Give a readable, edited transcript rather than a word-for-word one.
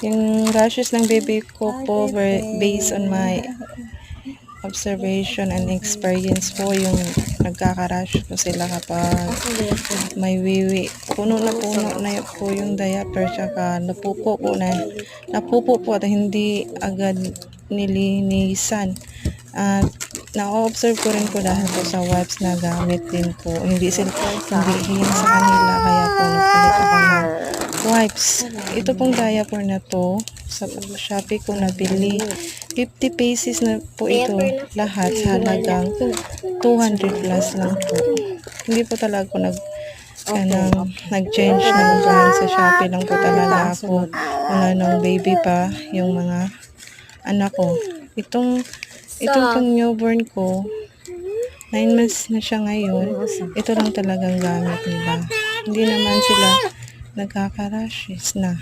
Yung rashes ng baby ko po, based on my observation and experience po, yung nagkakarash po sila kapag may wiwi. Puno na po yung diaper, tsaka napupo po at hindi agad nilinisan. At na-observe ko rin po dahil po sa wipes na gamit din po. Hindi sa kanila, kaya po nagpalit ako ng wipes. Ito pong diaper na to, sa Shopee ko nabili. 50 pesos na po ito lahat sa halagang 200 plus lang po. Hindi po talaga ako nag-change ng brand sa Shopee lang po talaga ako. Wala nung baby pa yung mga anak ko. Itong pang newborn ko, 9 months na siya ngayon. Ito lang talagang gamit nila. Hindi naman sila nagkaka-rashes na.